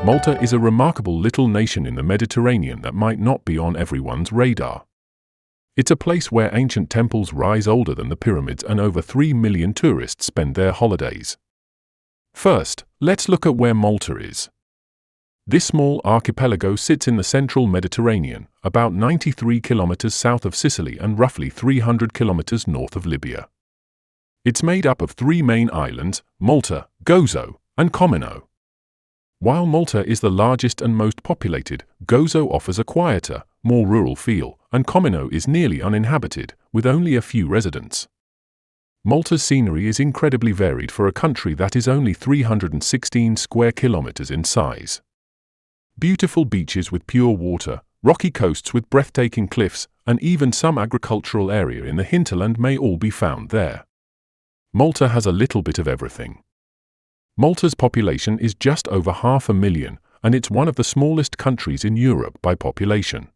Malta is a remarkable little nation in the Mediterranean that might not be on everyone's radar. It's a place where ancient temples rise older than the pyramids and over 3 million tourists spend their holidays. First, let's look at where Malta is. This small archipelago sits in the central Mediterranean, about 93 kilometers south of Sicily and roughly 300 kilometers north of Libya. It's made up of 3 main islands, Malta, Gozo, and Comino. While Malta is the largest and most populated, Gozo offers a quieter, more rural feel, and Comino is nearly uninhabited, with only a few residents. Malta's scenery is incredibly varied for a country that is only 316 square kilometers in size. Beautiful beaches with pure water, rocky coasts with breathtaking cliffs, and even some agricultural area in the hinterland may all be found there. Malta has a little bit of everything. Malta's population is just over 500,000, and it's one of the smallest countries in Europe by population.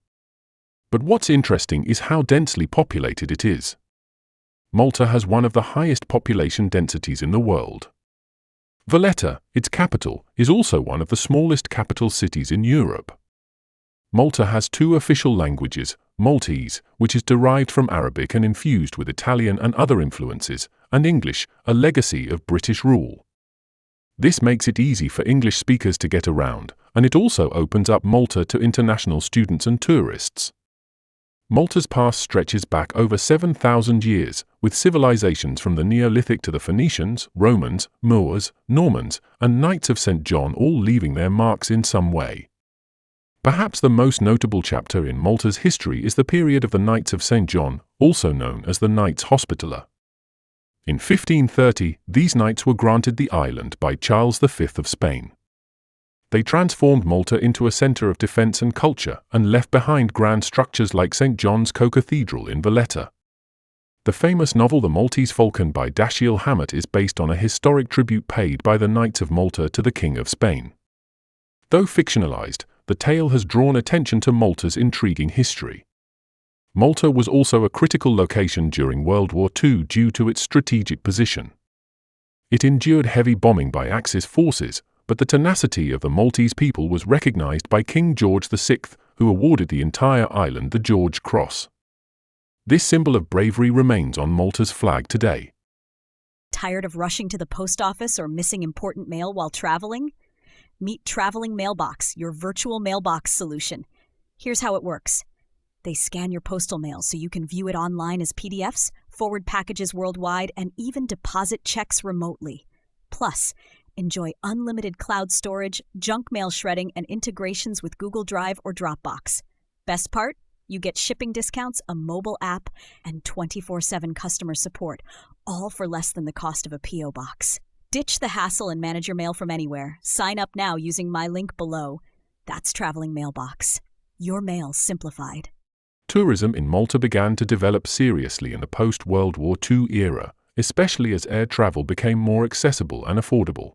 But what's interesting is how densely populated it is. Malta has one of the highest population densities in the world. Valletta, its capital, is also one of the smallest capital cities in Europe. Malta has 2 official languages, Maltese, which is derived from Arabic and infused with Italian and other influences, and English, a legacy of British rule. This makes it easy for English speakers to get around, and it also opens up Malta to international students and tourists. Malta's past stretches back over 7,000 years, with civilizations from the Neolithic to the Phoenicians, Romans, Moors, Normans, and Knights of St. John all leaving their marks in some way. Perhaps the most notable chapter in Malta's history is the period of the Knights of St. John, also known as the Knights Hospitaller. In 1530, these knights were granted the island by Charles V of Spain. They transformed Malta into a center of defense and culture and left behind grand structures like St. John's Co-Cathedral in Valletta. The famous novel The Maltese Falcon by Dashiell Hammett is based on a historic tribute paid by the Knights of Malta to the King of Spain. Though fictionalized, the tale has drawn attention to Malta's intriguing history. Malta was also a critical location during World War II due to its strategic position. It endured heavy bombing by Axis forces, but the tenacity of the Maltese people was recognized by King George VI, who awarded the entire island the George Cross. This symbol of bravery remains on Malta's flag today. Tired of rushing to the post office or missing important mail while traveling? Meet Traveling Mailbox, your virtual mailbox solution. Here's how it works. They scan your postal mail so you can view it online as PDFs, forward packages worldwide, and even deposit checks remotely. Plus, enjoy unlimited cloud storage, junk mail shredding, and integrations with Google Drive or Dropbox. Best part? You get shipping discounts, a mobile app, and 24/7 customer support, all for less than the cost of a P.O. box. Ditch the hassle and manage your mail from anywhere. Sign up now using my link below. That's Traveling Mailbox. Your mail simplified. Tourism in Malta began to develop seriously in the post-World War II era, especially as air travel became more accessible and affordable.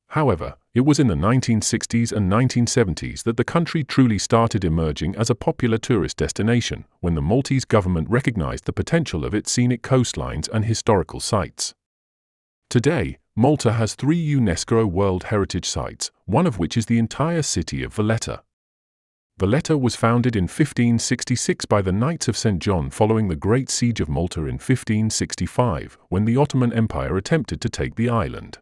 However, it was in the 1960s and 1970s that the country truly started emerging as a popular tourist destination, when the Maltese government recognized the potential of its scenic coastlines and historical sites. Today, Malta has 3 UNESCO World Heritage Sites, one of which is the entire city of Valletta. Valletta was founded in 1566 by the Knights of St. John following the Great Siege of Malta in 1565, when the Ottoman Empire attempted to take the island.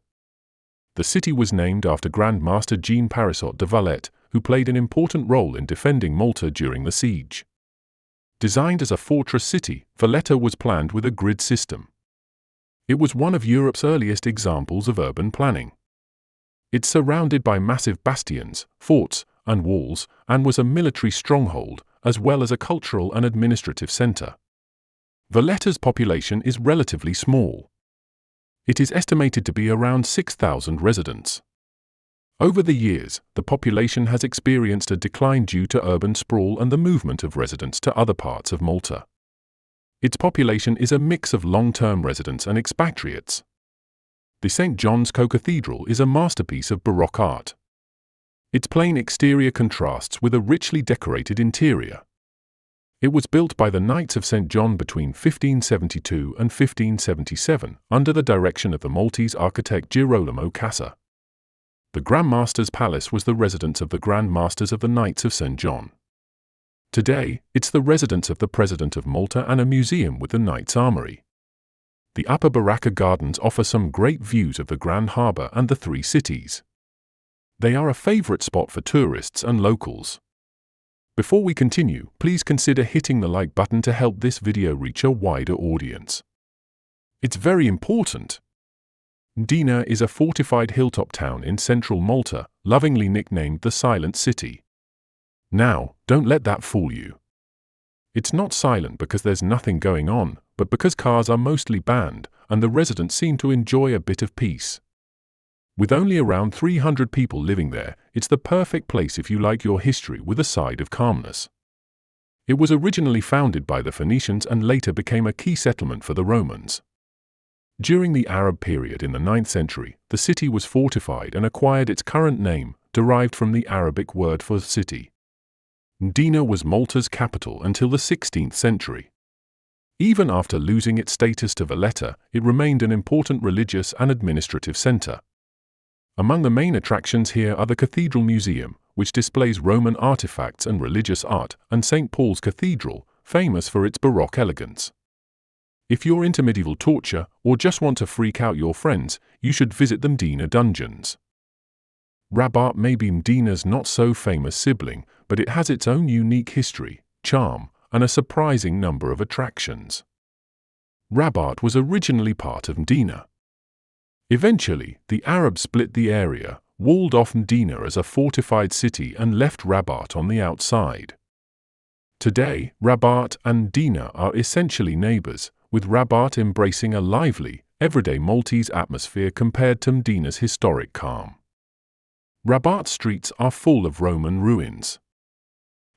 The city was named after Grandmaster Jean Parisot de Valletta, who played an important role in defending Malta during the siege. Designed as a fortress city, Valletta was planned with a grid system. It was one of Europe's earliest examples of urban planning. It's surrounded by massive bastions, forts, and walls, and was a military stronghold, as well as a cultural and administrative center. Valletta's population is relatively small. It is estimated to be around 6,000 residents. Over the years, the population has experienced a decline due to urban sprawl and the movement of residents to other parts of Malta. Its population is a mix of long-term residents and expatriates. The St. John's Co-Cathedral is a masterpiece of Baroque art. Its plain exterior contrasts with a richly decorated interior. It was built by the Knights of St. John between 1572 and 1577 under the direction of the Maltese architect Girolamo Casa. The Grandmaster's palace was the residence of the Grandmasters of the Knights of St. John. Today, it's the residence of the President of Malta and a museum with the Knights' Armory. The Upper Barrakka Gardens offer some great views of the Grand Harbour and the three cities. They are a favourite spot for tourists and locals. Before we continue, please consider hitting the like button to help this video reach a wider audience. It's very important. Mdina is a fortified hilltop town in central Malta, lovingly nicknamed the Silent City. Now, don't let that fool you. It's not silent because there's nothing going on, but because cars are mostly banned, and the residents seem to enjoy a bit of peace. With only around 300 people living there, it's the perfect place if you like your history with a side of calmness. It was originally founded by the Phoenicians and later became a key settlement for the Romans. During the Arab period in the 9th century, the city was fortified and acquired its current name, derived from the Arabic word for city. Mdina was Malta's capital until the 16th century. Even after losing its status to Valletta, it remained an important religious and administrative centre. Among the main attractions here are the Cathedral Museum, which displays Roman artifacts and religious art, and St. Paul's Cathedral, famous for its Baroque elegance. If you're into medieval torture or just want to freak out your friends, you should visit the Mdina Dungeons. Rabat may be Mdina's not-so-famous sibling, but it has its own unique history, charm, and a surprising number of attractions. Rabat was originally part of Mdina. Eventually, the Arabs split the area, walled off Mdina as a fortified city and left Rabat on the outside. Today, Rabat and Mdina are essentially neighbours, with Rabat embracing a lively, everyday Maltese atmosphere compared to Mdina's historic calm. Rabat streets are full of Roman ruins.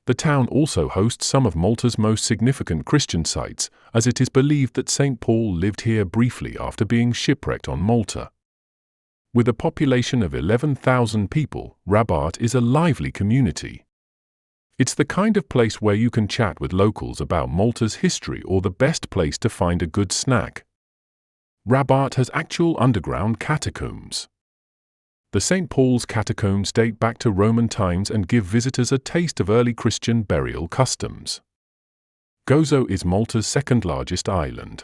The town also hosts some of Malta's most significant Christian sites, as it is believed that St. Paul lived here briefly after being shipwrecked on Malta. With a population of 11,000 people, Rabat is a lively community. It's the kind of place where you can chat with locals about Malta's history or the best place to find a good snack. Rabat has actual underground catacombs. The St. Paul's catacombs date back to Roman times and give visitors a taste of early Christian burial customs. Gozo is Malta's second-largest island.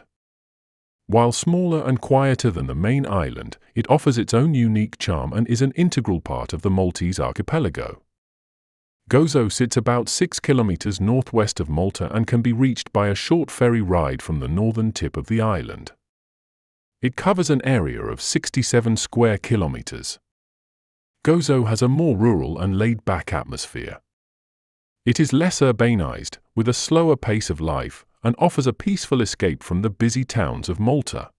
While smaller and quieter than the main island, it offers its own unique charm and is an integral part of the Maltese archipelago. Gozo sits about 6 kilometers northwest of Malta and can be reached by a short ferry ride from the northern tip of the island. It covers an area of 67 square kilometers. Gozo has a more rural and laid-back atmosphere. It is less urbanized, with a slower pace of life, and offers a peaceful escape from the busy towns of Malta.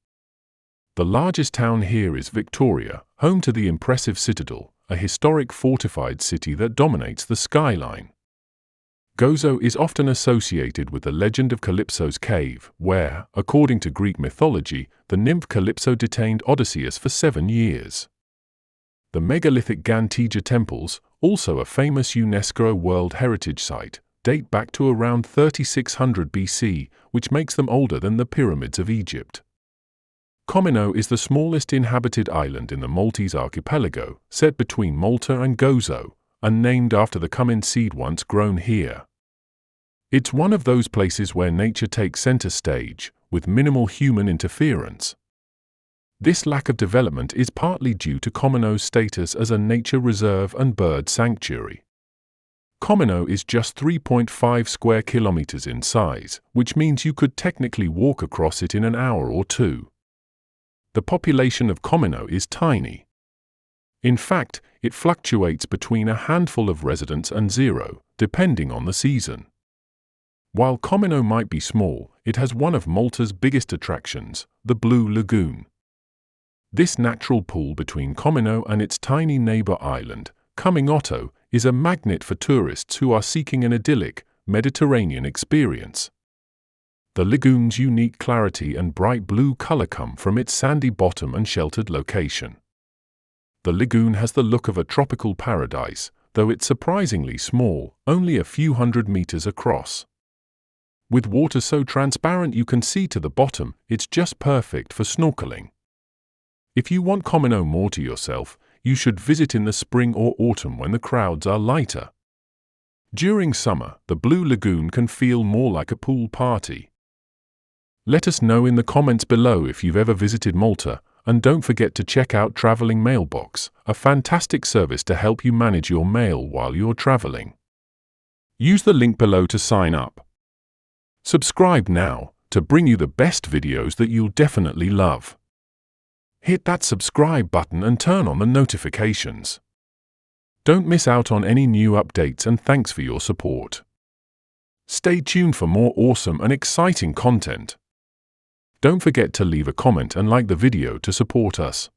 The largest town here is Victoria, home to the impressive Citadel, a historic fortified city that dominates the skyline. Gozo is often associated with the legend of Calypso's cave, where, according to Greek mythology, the nymph Calypso detained Odysseus for 7 years. The megalithic Gantija temples, also a famous UNESCO World Heritage Site, date back to around 3600 BC, which makes them older than the pyramids of Egypt. Comino is the smallest inhabited island in the Maltese archipelago, set between Malta and Gozo, and named after the cumin seed once grown here. It's one of those places where nature takes center stage, with minimal human interference. This lack of development is partly due to Comino's status as a nature reserve and bird sanctuary. Comino is just 3.5 square kilometers in size, which means you could technically walk across it in an hour or two. The population of Comino is tiny. In fact, it fluctuates between a handful of residents and 0, depending on the season. While Comino might be small, it has one of Malta's biggest attractions, the Blue Lagoon. This natural pool between Comino and its tiny neighbor island, Comino, is a magnet for tourists who are seeking an idyllic, Mediterranean experience. The lagoon's unique clarity and bright blue color come from its sandy bottom and sheltered location. The lagoon has the look of a tropical paradise, though it's surprisingly small, only a few hundred meters across. With water so transparent you can see to the bottom, it's just perfect for snorkeling. If you want Comino more to yourself, you should visit in the spring or autumn when the crowds are lighter. During summer, the Blue Lagoon can feel more like a pool party. Let us know in the comments below if you've ever visited Malta, and don't forget to check out Traveling Mailbox, a fantastic service to help you manage your mail while you're traveling. Use the link below to sign up. Subscribe now to bring you the best videos that you'll definitely love. Hit that subscribe button and turn on the notifications. Don't miss out on any new updates, and thanks for your support. Stay tuned for more awesome and exciting content. Don't forget to leave a comment and like the video to support us.